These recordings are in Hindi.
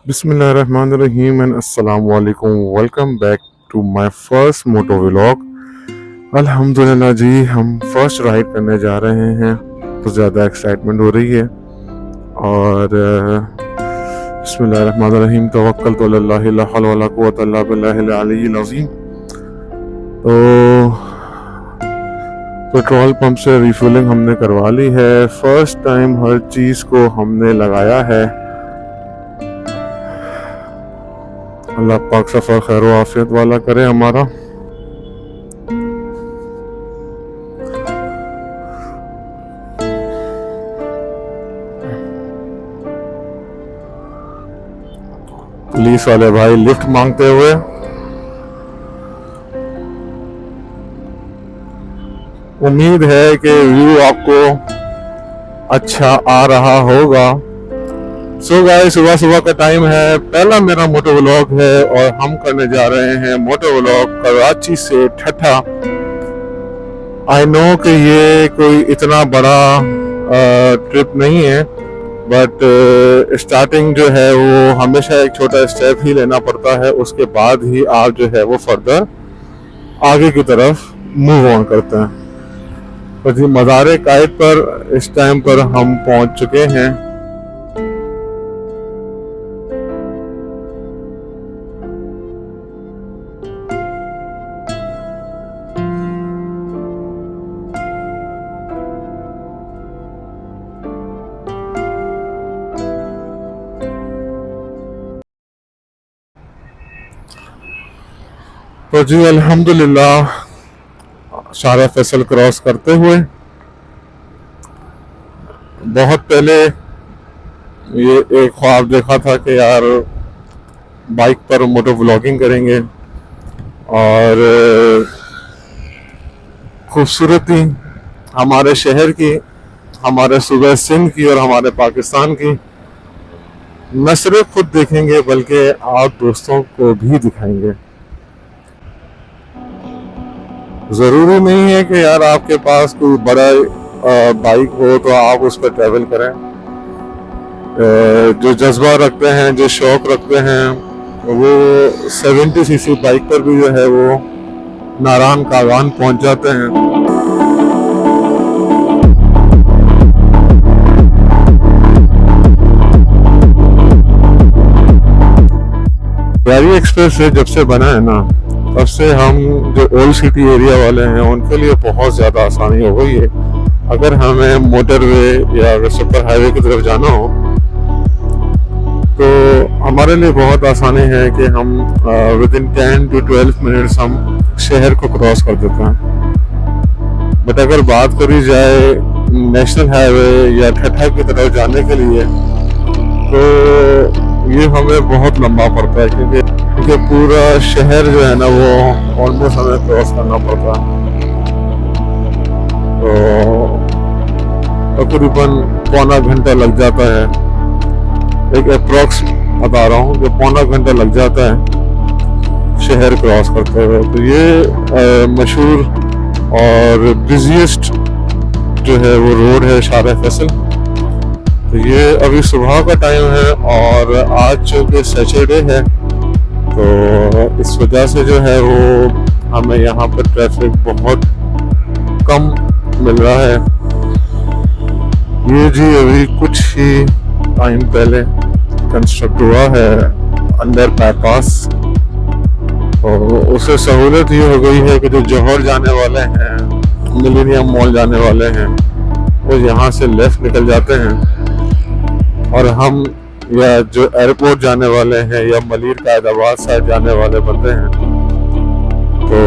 बिस्मिल्लाहिर्रहमानिर्रहीम एंड अस्सलाम वालेकुम। Welcome back to my first moto vlog. अल्हम्दुलिल्लाह जी, हम फर्स्ट राइड करने जा रहे हैं तो ज़्यादा एक्साइटमेंट हो रही है। और बिस्मिल्लाहिर्रहमानिर्रहीम, तवक्कलतु अल्लाह ला हौला वला कुव्वता इल्ला बिल्लाहिल अलिय्यिल अज़ीम। तो पेट्रोल पंप से रिफिलिंग हमने करवा ली है। फर्स्ट टाइम हर चीज़ को हमने लगाया है। अल्लाह पाक सफ़र खैर आफियत वाला करे हमारा। पुलिस वाले भाई लिफ्ट मांगते हुए। उम्मीद है कि व्यू आपको अच्छा आ रहा होगा। सो गाइस, सुबह सुबह का टाइम है, पहला मेरा मोटो व्लॉग है और हम करने जा रहे हैं मोटो व्लॉग कराची से ठट्ठा। आई नो कि ये कोई इतना बड़ा ट्रिप नहीं है, बट स्टार्टिंग जो है वो हमेशा एक छोटा स्टेप ही लेना पड़ता है, उसके बाद ही आप जो है वो फर्दर आगे की तरफ मूव ऑन करते हैं। तो जी, मज़ार कायद पर इस टाइम पर हम पहुंच चुके हैं। तो जी अल्हम्दुलिल्लाह, शारा फैसल क्रॉस करते हुए बहुत पहले ये एक ख्वाब देखा था कि यार बाइक पर मोटो व्लॉगिंग करेंगे और खूबसूरती हमारे शहर की, हमारे सूबे सिंध की और हमारे पाकिस्तान की न सिर्फ खुद देखेंगे बल्कि आप दोस्तों को भी दिखाएंगे। ज़रूरी नहीं है कि यार आपके पास कोई बड़ा बाइक हो तो आप उस पर ट्रैवल करें। जो जज्बा रखते हैं, जो शौक़ रखते हैं, वो 70 सीसी बाइक पर भी जो है वो नारान कागान पहुंच जाते हैं। गाड़ी एक्सप्रेस से जब से बना है ना, तब से हम जो ओल्ड सिटी एरिया वाले हैं उनके लिए बहुत ज़्यादा आसानी हो गई है। अगर हमें मोटरवे या सुपर हाईवे की तरफ जाना हो तो हमारे लिए बहुत आसानी है कि हम विद इन 10 to 12 मिनट्स हम शहर को क्रॉस कर देते हैं। बट अगर बात करी जाए नेशनल हाईवे या ठट्ठा की तरफ जाने के लिए तो ये हमें बहुत लंबा पड़ता है, क्योंकि पूरा शहर जो है ना वो ऑलमोस्ट हमें क्रॉस करना पड़ता है। तो तकरीबन पौना घंटा लग जाता है। एक अप्रॉक्स बता रहा हूँ कि पौना घंटा लग जाता है शहर क्रॉस करते हुए। तो ये मशहूर और बिजिएस्ट जो है वो रोड है शारा फैसल। तो ये अभी सुबह का टाइम है और आज चूँकि सैटरडे है तो इस वजह से जो है वो हमें यहाँ पर ट्रैफिक बहुत कम मिल रहा है। ये जी अभी कुछ ही टाइम पहले कंस्ट्रक्ट हुआ है अंडर बाईपास, और उससे सहूलत ये हो गई है कि जो जौहर जाने वाले हैं, मिलेनियम मॉल जाने वाले हैं, वो यहाँ से लेफ्ट निकल जाते हैं और हम या जो एयरपोर्ट जाने वाले हैं या मलिर कायदाबाद साइड जाने वाले बंदे हैं तो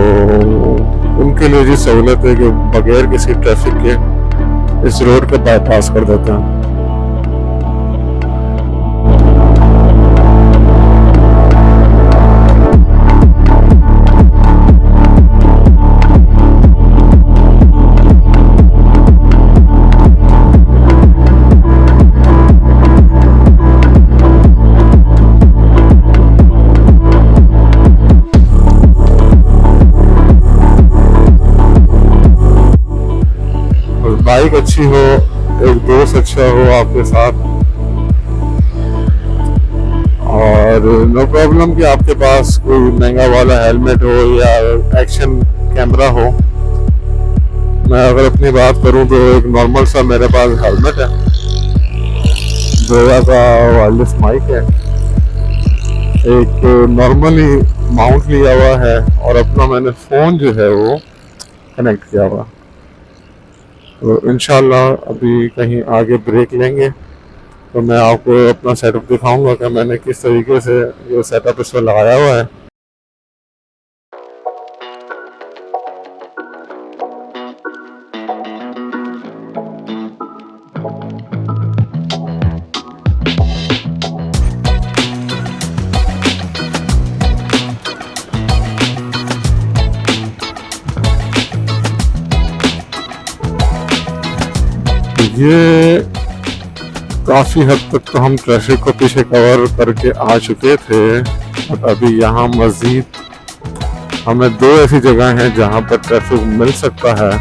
उनके लिए जी सहूलत है कि बगैर किसी ट्रैफिक के इस रोड को बाईपास कर देते हैं। बाइक अच्छी हो, एक दोस्त अच्छा हो आपके साथ, और नो प्रॉब्लम कि आपके पास कोई महंगा वाला हेलमेट हो या एक्शन कैमरा हो। मैं अगर अपनी बात करूं तो एक नॉर्मल सा मेरे पास हेलमेट है, जोया का वायरलेस माइक है, एक नॉर्मली माउंट लिया हुआ है और अपना मैंने फ़ोन जो है वो कनेक्ट किया हुआ। तो इंशाल्लाह अभी कहीं आगे ब्रेक लेंगे तो मैं आपको अपना सेटअप दिखाऊंगा कि मैंने किस तरीके से ये सेटअप इसमें लगाया हुआ है। ये काफ़ी हद तक तो हम ट्रैफिक को पीछे कवर करके आ चुके थे, बट अभी यहाँ मज़ीद हमें दो ऐसी जगह हैं जहाँ पर ट्रैफिक मिल सकता है।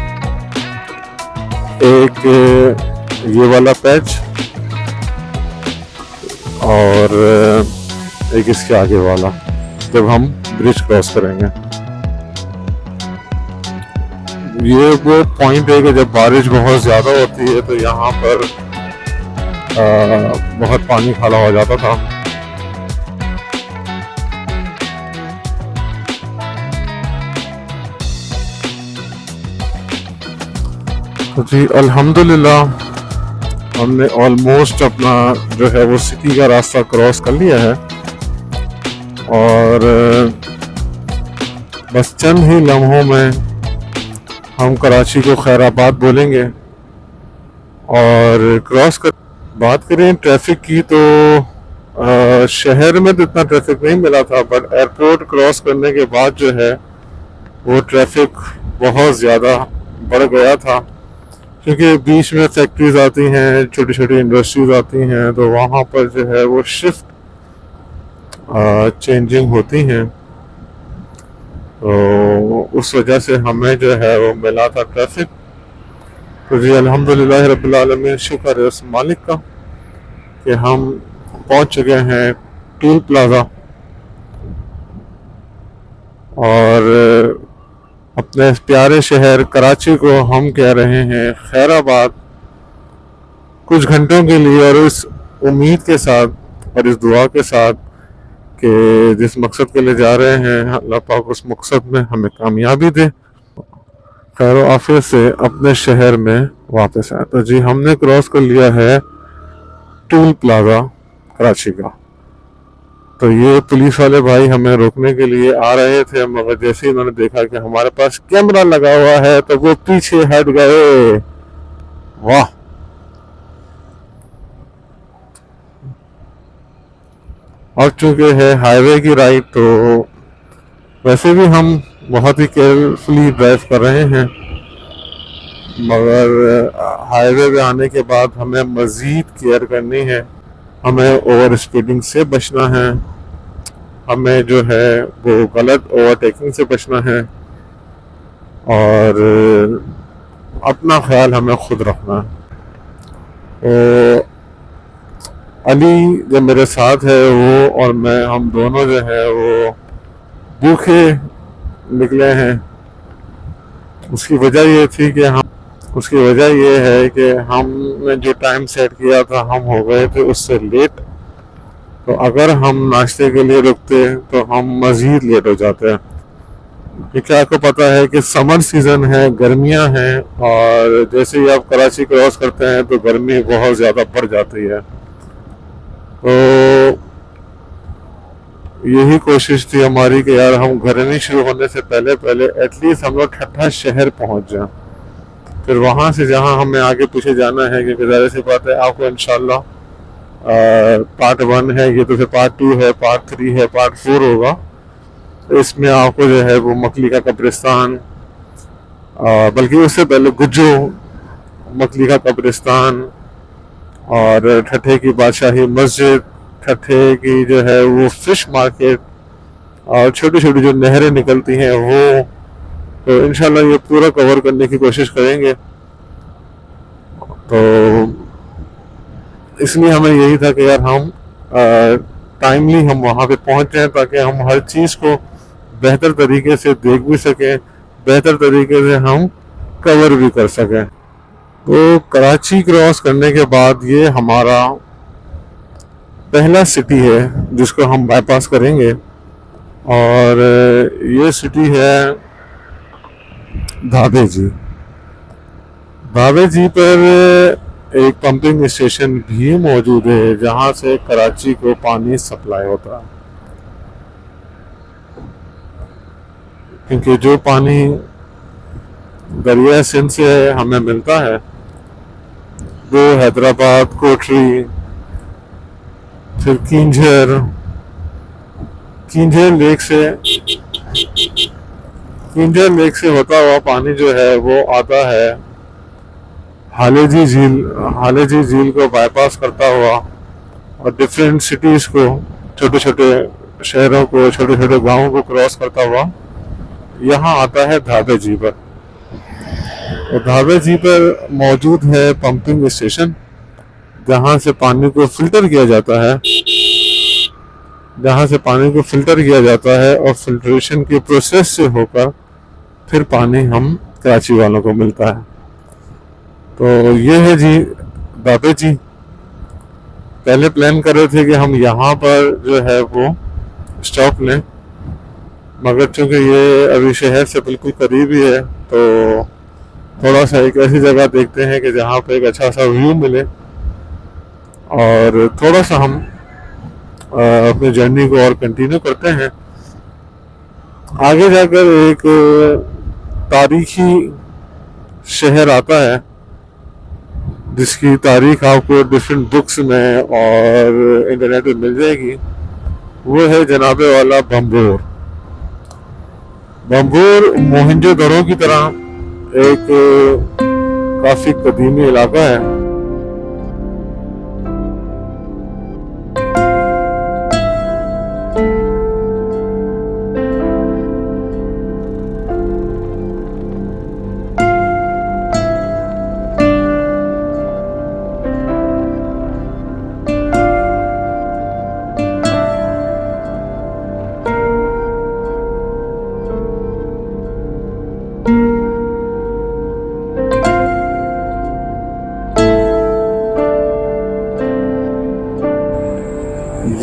एक ये वाला पैच और एक इसके आगे वाला, जब हम ब्रिज क्रॉस करेंगे। ये वो पॉइंट है कि जब बारिश बहुत ज़्यादा होती है तो यहाँ पर बहुत पानी खाला हो जाता था। तो जी अल्हम्दुलिल्लाह हमने ऑलमोस्ट अपना जो है वो सिटी का रास्ता क्रॉस कर लिया है और बस चंद ही लम्हों में हम कराची को खैराबाद बोलेंगे। और क्रॉस कर बात करें ट्रैफिक की तो शहर में तो इतना ट्रैफिक नहीं मिला था, बट एयरपोर्ट क्रॉस करने के बाद जो है वो ट्रैफिक बहुत ज़्यादा बढ़ गया था, क्योंकि बीच में फैक्ट्रीज आती हैं, छोटी छोटी इंडस्ट्रीज आती हैं, तो वहाँ पर जो है वो शिफ्ट चेंजिंग होती हैं। तो उस वजह से हमें जो है वो मिला था ट्रैफिक। तो जी अल्हम्दुलिल्लाह रब्बिल आलमीन, शुक्र है उस मालिक का कि हम पहुंच चुके हैं टोल प्लाज़ा और अपने प्यारे शहर कराची को हम कह रहे हैं खैराबाद कुछ घंटों के लिए, और इस उम्मीद के साथ और इस दुआ के साथ कि जिस मकसद के लिए जा रहे हैं अल्लाह पाक उस मकसद में हमें कामयाबी दे, खैर आफियत से अपने शहर में वापस आए। तो जी हमने क्रॉस कर लिया है टोल प्लाज़ा कराची का। तो ये पुलिस वाले भाई हमें रोकने के लिए आ रहे थे, मगर जैसे ही उन्होंने देखा कि हमारे पास कैमरा लगा हुआ है तो वो पीछे हट गए। वाह, और चूंकि है हाईवे की राइट, तो वैसे भी हम बहुत ही केयरफुली ड्राइव कर रहे हैं, मगर हाईवे पे आने के बाद हमें मज़ीद केयर करनी है। हमें ओवर स्पीडिंग से बचना है, हमें जो है वो गलत ओवरटेकिंग से बचना है, और अपना ख्याल हमें खुद रखना है। तो अली जो मेरे साथ है वो और मैं, हम दोनों जो है वो भूखे निकले हैं। उसकी वजह ये थी कि उसकी वजह ये है कि हमने जो टाइम सेट किया था हम हो गए थे उससे लेट। तो अगर हम नाश्ते के लिए रुकते तो हम मज़ीद लेट हो जाते हैं, क्योंकि आपको पता है कि समर सीज़न है, गर्मियां हैं, और जैसे ही आप कराची क्रॉस करते हैं तो गर्मी बहुत ज़्यादा बढ़ जाती है। तो यही कोशिश थी हमारी कि यार हम घर नहीं शुरू होने से पहले पहले एटलीस्ट हम लोग ठट्ठा शहर पहुंच जाएं, फिर वहाँ से जहाँ हमें आगे पीछे जाना है, क्योंकि ज़ाहिर सी बात है आपको इंशाल्लाह पार्ट 1 है ये, तो फिर पार्ट 2 है, पार्ट 3 है, पार्ट 4 होगा। तो इसमें आपको जो है वो मकली का कब्रिस्तान, बल्कि उससे पहले गुज्जो, मकली का कब्रिस्तान और ठट्ठे की बादशाही मस्जिद, ठट्ठे की जो है वो फिश मार्केट और छोटी छोटी जो नहरें निकलती हैं वो, तो इंशाल्लाह ये पूरा कवर करने की कोशिश करेंगे। तो इसलिए हमें यही था कि यार हम टाइमली हम वहाँ पे पहुँच जाएं ताकि हम हर चीज़ को बेहतर तरीके से देख भी सकें, बेहतर तरीके से हम कवर भी कर सकें। तो कराची क्रॉस करने के बाद ये हमारा पहला सिटी है जिसको हम बाईपास करेंगे, और ये सिटी है धाबे जी। धाबे जी पर एक पंपिंग स्टेशन भी मौजूद है जहां से कराची को पानी सप्लाई होता है, क्योंकि जो पानी दरिया सिंध से हमें मिलता है वो हैदराबाद, कोटरी, फिर किंजर लेक से होता हुआ पानी जो है वो आता है हालेजी झील को बाईपास करता हुआ और डिफरेंट सिटीज को, छोटे छोटे शहरों को, छोटे छोटे गांवों को क्रॉस करता हुआ यहाँ आता है धाबे जी पर। और धाबे जी पर मौजूद है पंपिंग स्टेशन जहाँ से पानी को फिल्टर किया जाता है, और फिल्ट्रेशन के प्रोसेस से होकर फिर पानी हम कराची वालों को मिलता है। तो ये है जी धाबे जी। पहले प्लान कर रहे थे कि हम यहाँ पर जो है वो स्टॉप लें, मगर चूंकि ये अभी शहर से बिल्कुल करीब ही है तो थोड़ा सा एक ऐसी जगह देखते हैं कि जहाँ पे एक अच्छा सा व्यू मिले और थोड़ा सा हम अपनी जर्नी को और कंटिन्यू करते हैं। आगे जाकर एक तारीखी शहर आता है जिसकी तारीख आपको डिफरेंट बुक्स में और इंटरनेट पे मिल जाएगी, वो है जनाबे वाला बम्बोर। मोहनजोदड़ो की तरह एक काफी कदीमी इलाका है।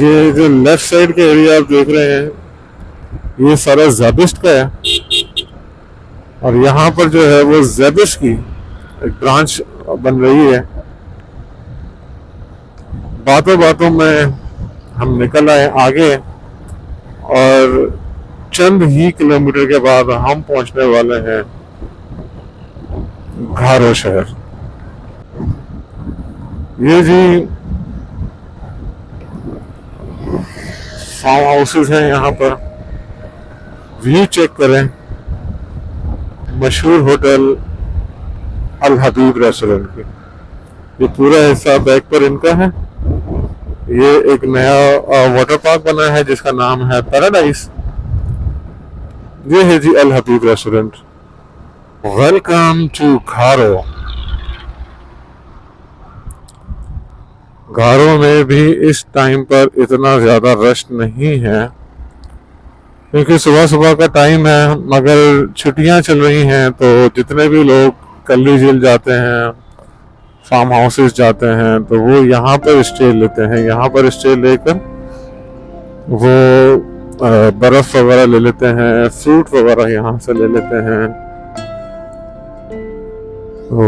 ये जो लेफ्ट साइड का एरिया आप देख रहे हैं ये सारा ज़ेबिस्ट का है, और यहाँ पर जो है वो ज़ेबिस्ट की एक ब्रांच बन रही है। बातों में हम निकल आए आगे और चंद ही किलोमीटर के बाद हम पहुंचने वाले हैं घारो शहर। ये जी फार्म हाउसेस हैं, यहाँ पर व्यू चेक करें। मशहूर होटल अल हबीब रेस्टोरेंट की ये पूरा हिस्सा बैक पर इनका है। ये एक नया वाटर पार्क बना है जिसका नाम है पैराडाइज। ये है जी अल हबीब रेस्टोरेंट। वेलकम टू घारो। घारो में भी इस टाइम पर इतना ज़्यादा रश नहीं है क्योंकि सुबह का टाइम है, मगर छुट्टियां चल रही हैं तो जितने भी लोग कल्ली झील जाते हैं, फार्म हाउसेस जाते हैं, तो वो यहाँ पर स्टे लेते हैं। यहाँ पर स्टे लेकर वो बर्फ़ वगैरह ले लेते हैं, फ्रूट वगैरह यहाँ से ले लेते हैं। तो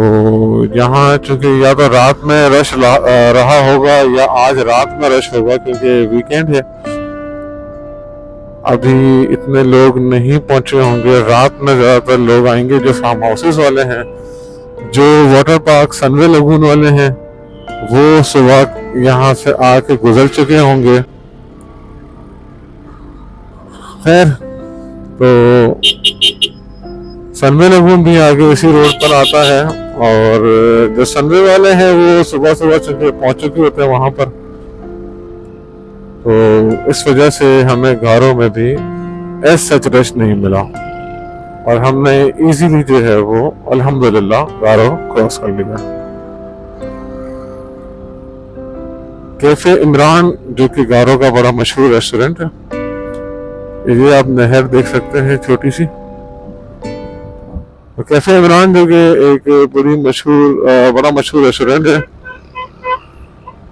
यहाँ चूंकि या तो रात में रश रहा होगा या आज रात में रश होगा क्योंकि वीकेंड है, अभी इतने लोग नहीं पहुंचे होंगे। रात में ज़्यादातर लोग आएंगे जो फार्म हाउसेस वाले हैं। जो वाटर पार्क सनवे लगून वाले हैं वो सुबह यहाँ से आके गुजर चुके होंगे। खैर, तो सनवे लगून भी आगे इसी रोड पर आता है, और जो सनवे वाले हैं वो सुबह पहुंच चुके होते हैं वहां पर। तो इस वजह से हमें घारो में भी एज सच रश नहीं मिला और हमने इजीली जो है वो अल्हम्दुलिल्लाह घारो क्रॉस कर लिया। कैफे इमरान जो कि गारो का बड़ा मशहूर रेस्टोरेंट है। ये आप नहर देख सकते हैं छोटी सी। तो कैफे इमरान जो कि एक बड़ी बड़ा मशहूर रेस्टोरेंट है,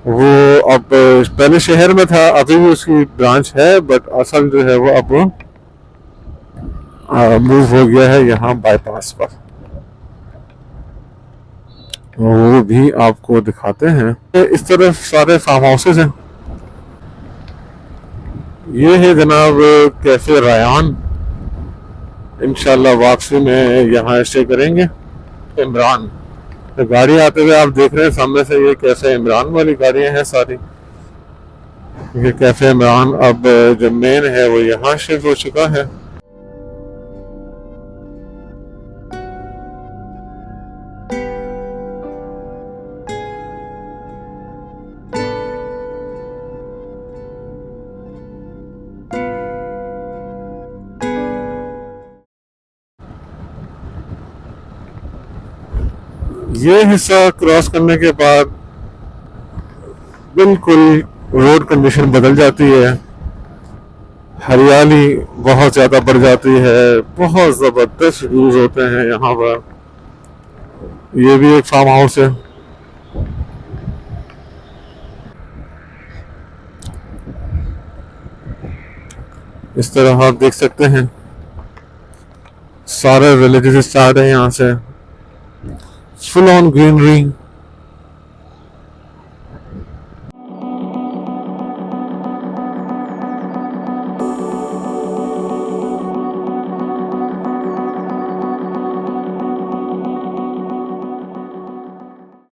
वो अब पहले शहर में था, अभी भी उसकी ब्रांच है, बट असल जो है वो अब मूव हो गया है यहाँ बाईपास पर। वो भी आपको दिखाते हैं। इस तरफ सारे फार्म हाउसेज हैं। ये है जनाब कैफे रायान। इंशाल्लाह वापसी में यहाँ स्टे करेंगे। इमरान तो गाड़ी आते हुए आप देख रहे हैं सामने से, ये कैफे इमरान वाली गाड़ियां हैं सारी। ये कैफे इमरान अब जो मेन है वो यहाँ शिफ्ट हो चुका है। ये हिस्सा क्रॉस करने के बाद बिल्कुल रोड कंडीशन बदल जाती है, हरियाली बहुत ज़्यादा बढ़ जाती है, बहुत ज़बरदस्त व्यूज होते हैं यहाँ पर। ये भी एक फार्म हाउस है। इस तरह आप देख सकते हैं सारे विलेजेस स्टार्ट है यहाँ से, फुल ऑन ग्रीनरी।